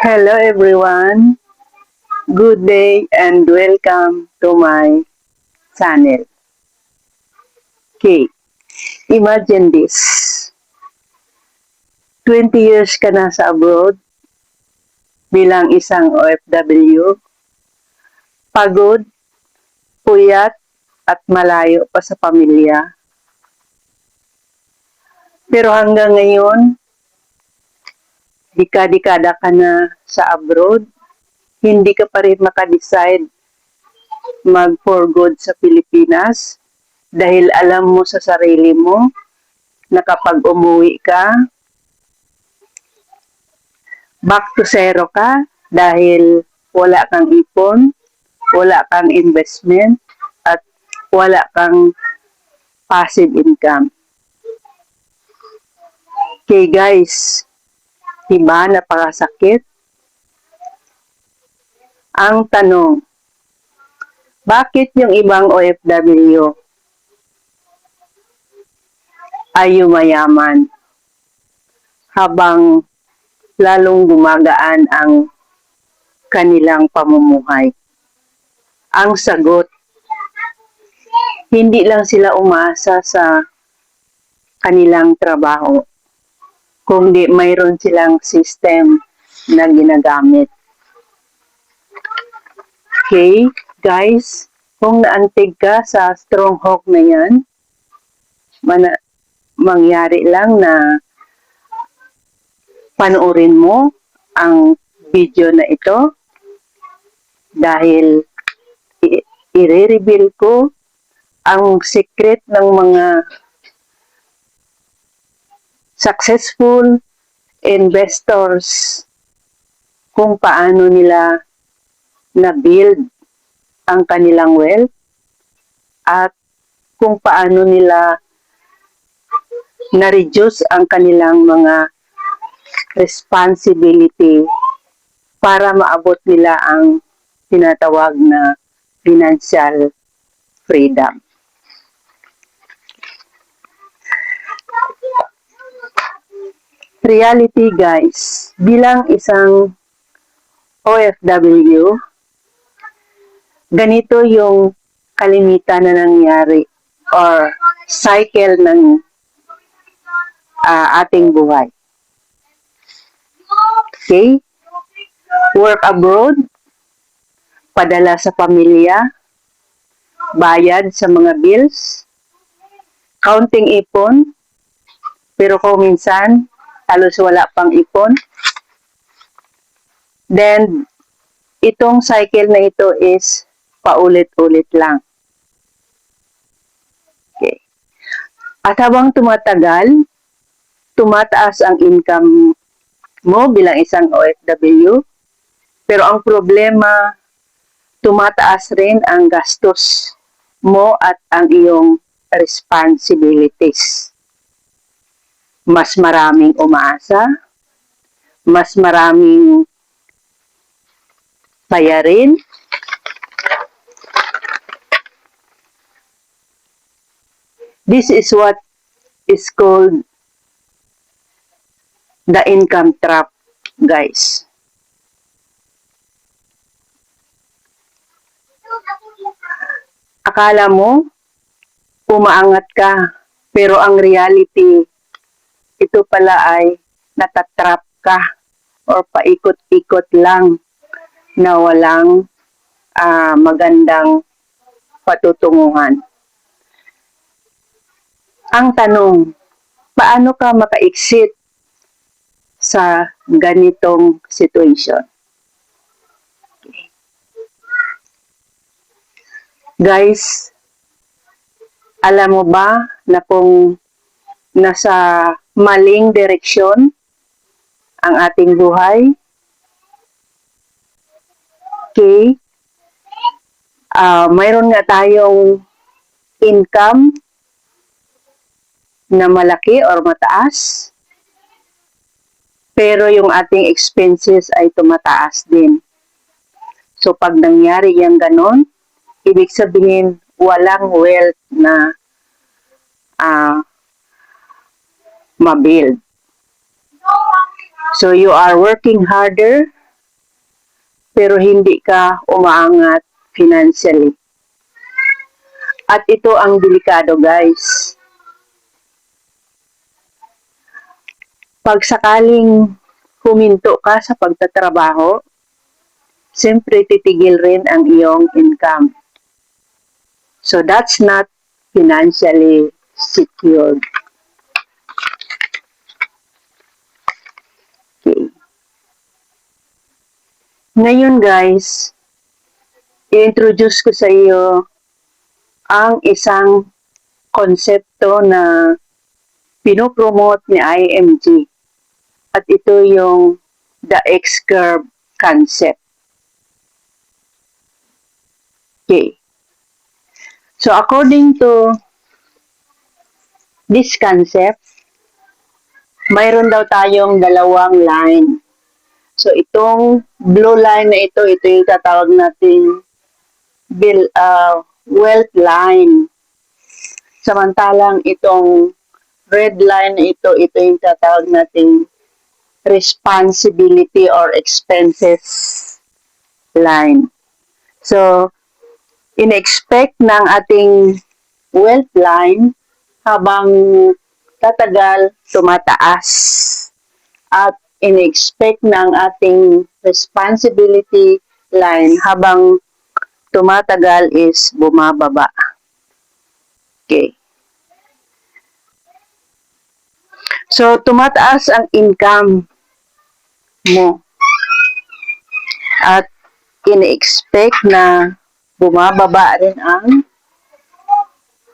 Hello everyone. Good day and welcome to my channel. Okay, imagine this. 20 years ka na sa abroad bilang isang OFW, pagod, puyat, at malayo pa sa pamilya. Pero hanggang ngayon, dekada-dekada ka na sa abroad, hindi ka pa rin makadecide mag-for good sa Pilipinas dahil alam mo sa sarili mo na kapag umuwi ka, back to zero ka dahil wala kang ipon, wala kang investment, at wala kang passive income. Okay guys, diba napakasakit? Ang tanong, bakit yung ibang OFW ay yumayaman habang lalong gumagaan ang kanilang pamumuhay? Ang sagot, hindi lang sila umasa sa kanilang trabaho, kundi mayroon silang system na ginagamit. Okay, guys, kung naantig ka sa stronghold na yan, mangyari lang na panoorin mo ang video na ito dahil i-reveal ko ang secret ng mga successful investors kung paano nila na-build ang kanilang wealth at kung paano nila na-reduce ang kanilang mga responsibility para maabot nila ang tinatawag na financial freedom. Reality guys, bilang isang OFW, ganito yung kalimitan na nangyari or cycle ng ating buhay. Okay? Work abroad, padala sa pamilya, bayad sa mga bills, counting ipon, pero kung minsan, halos wala pang ipon. Then, itong cycle na ito is paulit-ulit lang. Okay. At habang tumatagal, tumataas ang income mo bilang isang OFW, pero ang problema, tumataas rin ang gastos mo at ang iyong responsibilities. Mas maraming umaasa, mas maraming bayarin, this is what is called the income trap, guys. Akala mo, umaangat ka, pero ang reality, ito pala ay natatrap ka or paikot-ikot lang na walang magandang patutunguhan. Ang tanong, paano ka maka-exit sa ganitong situation? Okay. Guys, alam mo ba na kung nasa maling direksyon ang ating buhay, okay, mayroon nga tayong income na malaki or mataas, pero yung ating expenses ay tumataas din. So pag nangyari yung ganon, ibig sabihin walang wealth na mabuild. So you are working harder pero hindi ka umaangat financially. At ito ang delikado, guys. Pag sakaling huminto ka sa pagtatrabaho, siyempre titigil rin ang iyong income. So that's not financially secured. Okay. Ngayon guys, i-introduce ko sa iyo ang isang konsepto na pinopromote ni IMG. At ito yung the X-curve concept. Okay. So according to this concept, mayroon daw tayong dalawang line. So itong blue line na ito yung tatawag natin wealth line. Samantalang itong red line na ito yung tatawag nating responsibility or expenses line. So, in-expect ng ating wealth line habang tatagal, tumataas. At in-expect ng ating responsibility line habang tumatagal is bumababa. Okay. So, tumataas ang income mo. At in-expect na bumababa rin ang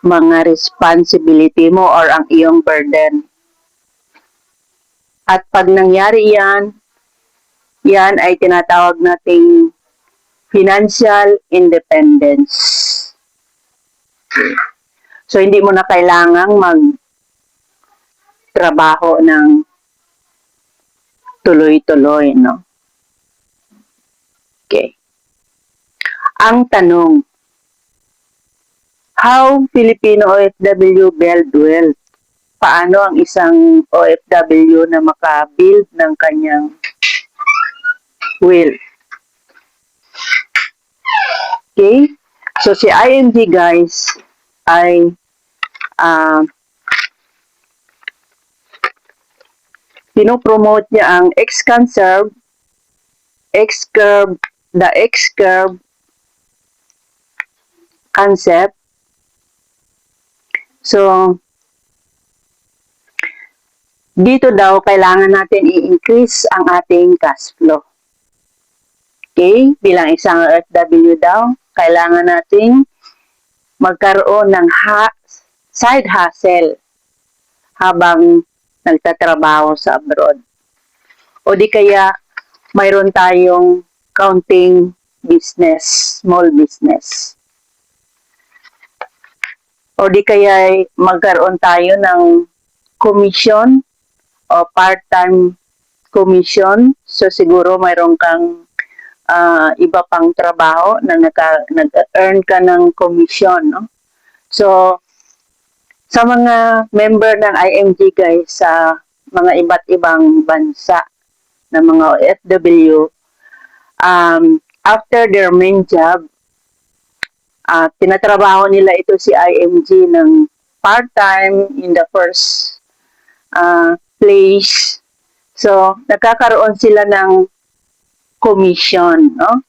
mga responsibility mo or ang iyong burden. At pag nangyari yan ay tinatawag nating financial independence. So, hindi mo na kailangang magtrabaho ng tuloy-tuloy, no? Okay. Ang tanong, how Filipino OFW build wealth? Paano ang isang OFW na maka-build ng kanyang wealth? Okay? So, si IMG guys ay pinopromote niya ang X-curve, the X-curve concept. So, dito daw kailangan natin i-increase ang ating cash flow. Okay? Bilang isang OFW daw, kailangan nating magkaroon ng side hustle habang nagtatrabaho sa abroad. O di kaya mayroon tayong counting business, small business. O di kaya magkaroon tayo ng commission o part-time commission. So siguro mayroon kang iba pang trabaho na nag-earn ka ng commission, no? So, sa mga member ng IMG guys sa mga iba't ibang bansa na mga OFW, after their main job, tinatrabaho nila ito si IMG ng part-time in the first place. So, nagkakaroon sila ng commission, no?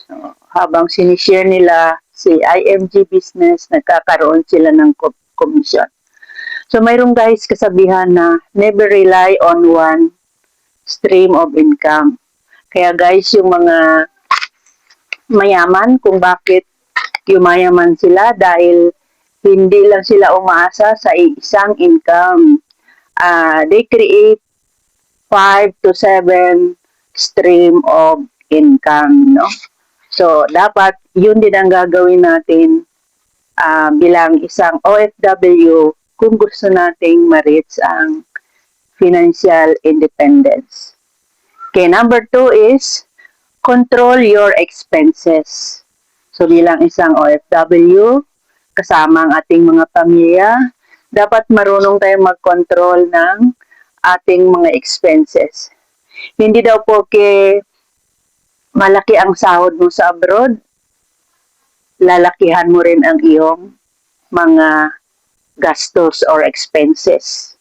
So, habang sinishare nila si IMG business, nagkakaroon sila ng commission. So, mayroong guys kasabihan na never rely on one stream of income. Kaya guys, yung mga mayaman, kung bakit yumayaman sila dahil hindi lang sila umaasa sa isang income. They create 5 to 7 stream of income, no? So, dapat yun din ang gagawin natin bilang isang OFW kung gusto nating ma-reach ang financial independence. Okay, number 2 is control your expenses. So, bilang isang OFW, kasama ang ating mga pamilya, dapat marunong tayong mag-control ng ating mga expenses. Hindi daw porke malaki ang sahod mo sa abroad, lalakihan mo rin ang iyong mga gastos or expenses.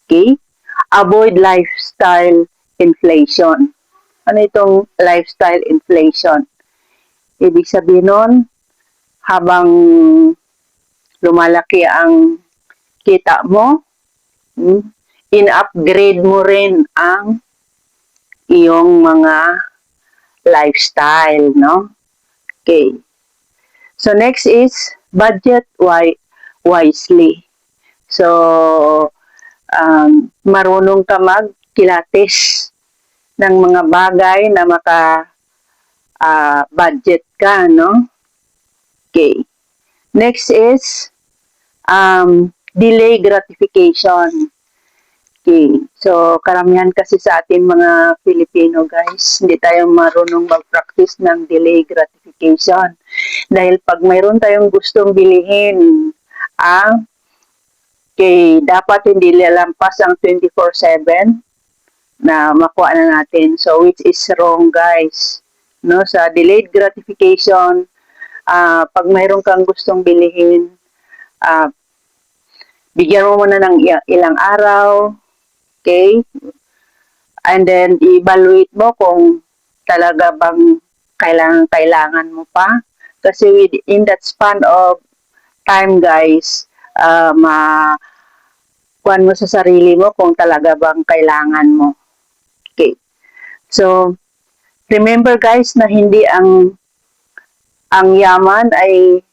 Okay? Avoid lifestyle inflation. Ano itong lifestyle inflation? Ibig sabihin nun, habang lumalaki ang kita mo, in-upgrade mo rin ang iyong mga lifestyle, no? Okay. So next is budget wisely. So marunong ka magkilatis ng mga bagay na budget ka, no? Okay. Next is delay gratification. Okay. So, karamihan kasi sa atin mga Filipino guys, hindi tayo marunong mag-practice ng delay gratification. Dahil pag mayroon tayong gustong bilihin, dapat hindi lalampas ang 24/7 na makuha na natin. So, which is wrong guys. No? Sa delayed gratification, pag mayroon kang gustong bilihin, bigyan mo muna ng ilang araw, okay? And then, evaluate mo kung talaga bang kailangan mo pa. Kasi within that span of time, guys, kuhan mo sa sarili mo kung talaga bang kailangan mo. Okay. So, remember guys na hindi ang yaman ay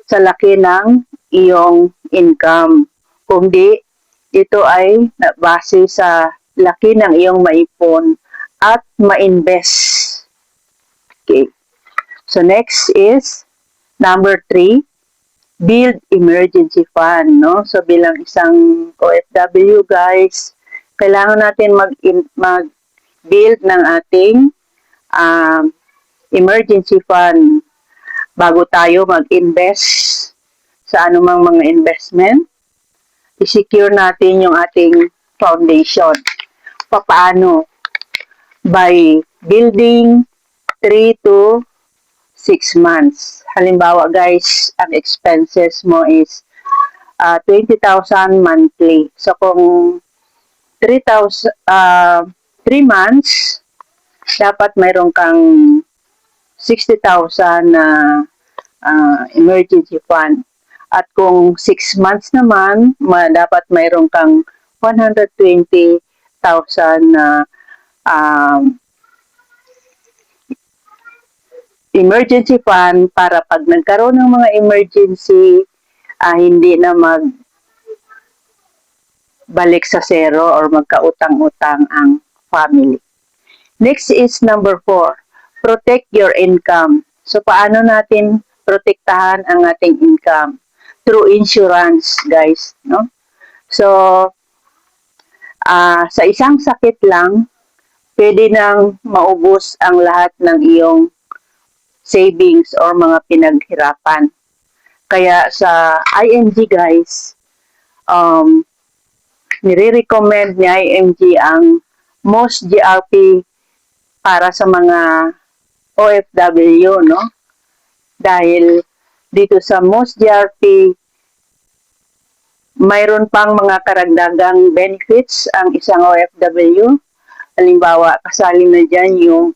sa laki ng iyong income. Kundi ito ay base sa laki ng iyong maipon at ma-invest. Okay. So next is number 3, build emergency fund, no? So bilang isang OFW guys, kailangan natin mag-build ng ating emergency fund bago tayo mag-invest sa anumang mga investment. I-secure natin yung ating foundation. Paano? By building 3 to 6 months. Halimbawa guys, ang expenses mo is 20,000 monthly. So kung 3 months, dapat mayroon kang 60,000 na emergency fund. At kung 6 months naman, dapat mayroon kang 120,000 na emergency fund para pag nagkaroon ng mga emergency, hindi na balik sa zero or magkautang-utang ang family. Next is number 4, protect your income. So, paano natin protektahan ang ating income? Through insurance, guys, no? So, sa isang sakit lang, pwede nang maubos ang lahat ng iyong savings or mga pinaghirapan. Kaya sa IMG, guys, nire-recommend ni IMG ang most GRP para sa mga OFW, no? Dahil dito sa most GRP, mayroon pang mga karagdagang benefits ang isang OFW. Halimbawa, kasali na dyan yung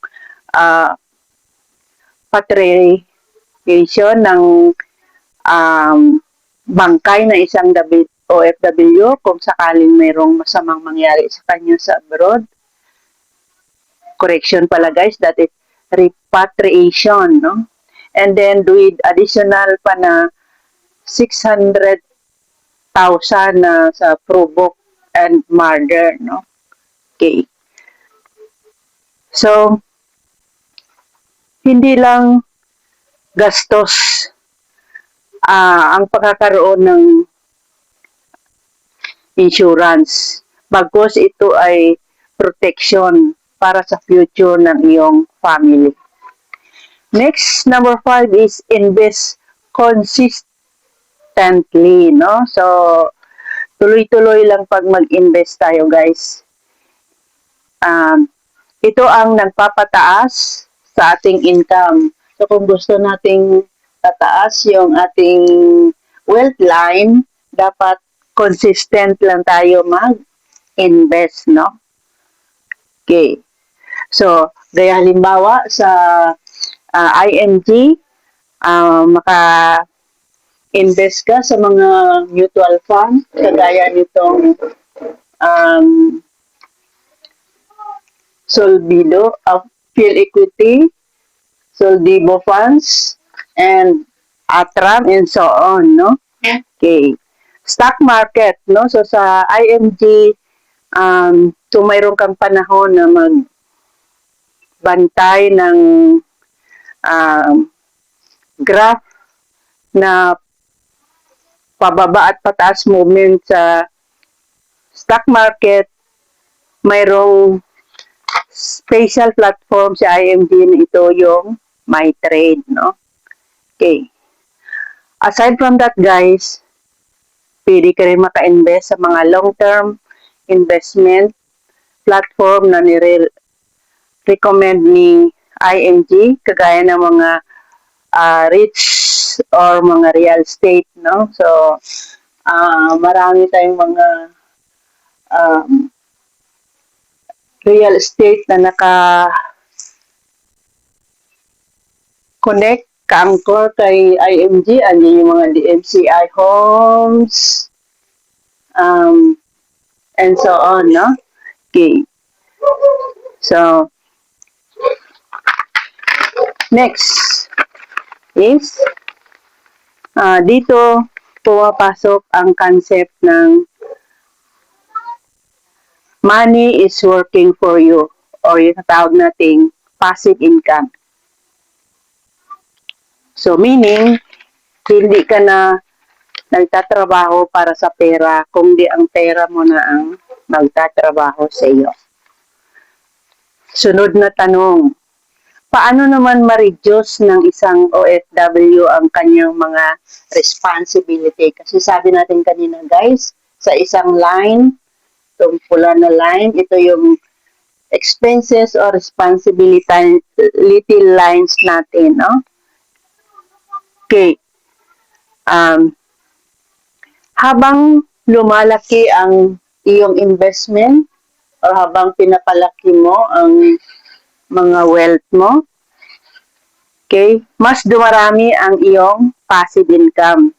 patriation ng bangkay na isang OFW kung sakaling mayroong masamang mangyari sa kanya sa abroad. Correction pala guys, that is repatriation, no? And then with additional pa na 600,000 na sa provoke and murder, no? Okay. So, hindi lang gastos ang pagkakaroon ng insurance. Bagkus ito ay protection para sa future ng iyong family. Next, number 5 is invest consistently, no? So, tuloy-tuloy lang pag mag-invest tayo, guys. ito ang nagpapataas sa ating income. So kung gusto nating tataas yung ating wealth line, dapat consistent lang tayo mag-invest, no? Okay. So, gaya halimbawa sa IMG, maka-invest ka sa mga mutual fund, kagaya nitong um, Solvido, Phil Equity, Soldibo Funds, and Atram, and so on, no? Okay. Stock market, no? So, sa IMG, kung mayroon kang panahon na magbantay ng um, graph na pababa at pataas movement sa stock market, mayroong special platform sa IMG na ito yung MyTrade, no? Okay. Aside from that, guys, pwede ka rin maka-invest sa mga long-term investment platform na nire-recommend ni IMG, kagaya ng mga REITs or mga real estate, no? So, marami tayong mga real estate na naka-connect, ka-anchor kay IMG. Andyan yung mga DMCI homes, and so on, no? Okay. So, next is, dito pumapasok ang concept ng money is working for you, or yung tawag nating passive income. So, meaning, hindi ka na nagtatrabaho para sa pera, kundi ang pera mo na ang magtatrabaho sa iyo. Sunod na tanong, paano naman ma-reduce ng isang OFW ang kanyang mga responsibility? Kasi sabi natin kanina, guys, sa isang line, itong pula na line, ito yung expenses or responsibility lines natin, no? Okay. Habang lumalaki ang iyong investment or habang pinapalaki mo ang mga wealth mo, okay, mas dumarami ang iyong passive income.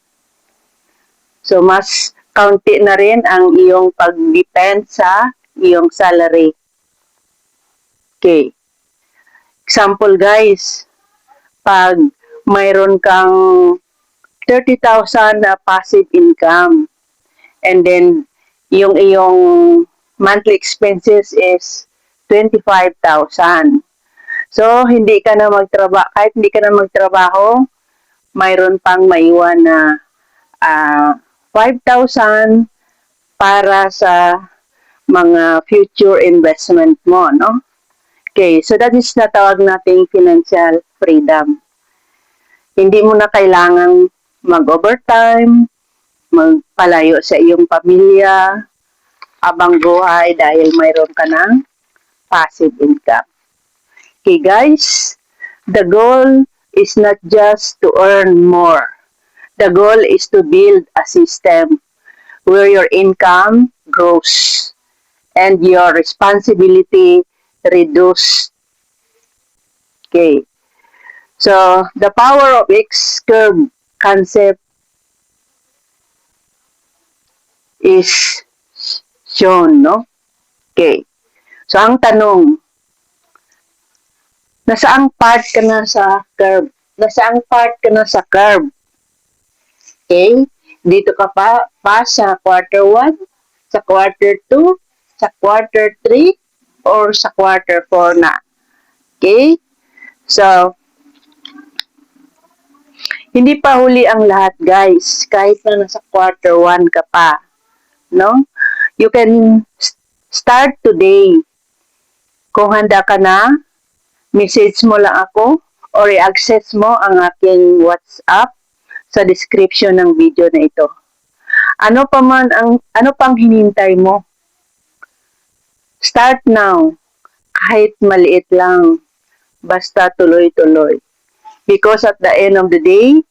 So, mas kaunti na rin ang iyong pag-depend sa iyong salary. Okay. Example, guys, pag mayroon kang 30,000 na passive income and then yung iyong monthly expenses is 25,000. So, hindi ka na magtrabaho, kahit hindi ka na magtrabaho, mayroon pang maiwan na 5,000 para sa mga future investment mo, no? Okay, so that is natawag nating financial freedom. Hindi mo na kailangang mag-overtime, magpalayo sa iyong pamilya, abang buhay dahil mayroon ka ng passive income. Okay, guys, the goal is not just to earn more. The goal is to build a system where your income grows and your responsibility reduced. Okay. So, the power of X-curve concept is shown, no? Okay. So, ang tanong, nasaang part ka na sa curve? Nasaang part ka na sa curve? Okay? Dito ka pa sa quarter 1, sa quarter 2, sa quarter 3, or sa quarter 4 na. Okay? So, hindi pa huli ang lahat, guys. Kahit na nasa quarter 1 ka pa. No? You can start today. Kung handa ka na, message mo lang ako or i-access mo ang aking WhatsApp sa description ng video na ito. Ano pang hinintay mo? Start now. kahit maliit lang, basta tuloy-tuloy. Because at the end of the day,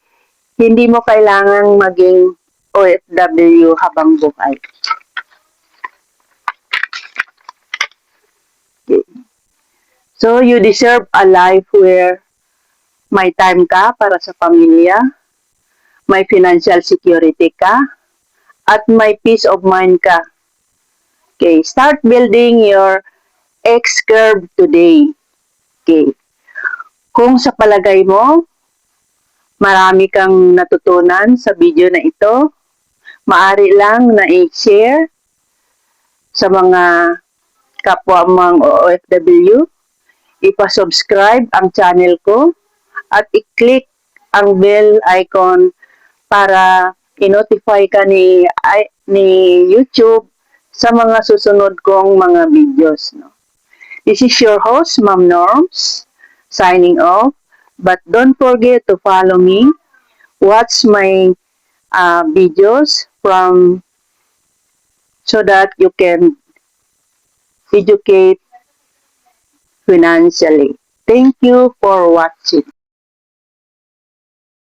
hindi mo kailangang maging OFW habang buhay. Okay. So, you deserve a life where may time ka para sa pamilya, may financial security ka, at may peace of mind ka. Okay, start building your X-curve today. Okay. Kung sa palagay mo, marami kang natutunan sa video na ito, maaari lang na i-share sa mga kapwa mong OFW, ipa-subscribe ang channel ko, at i-click ang bell icon para i-notify ka ni YouTube sa mga susunod kong mga videos. No? This is your host, Ma'am Norms, signing off. But don't forget to follow me. Watch my videos so that you can educate financially. Thank you for watching.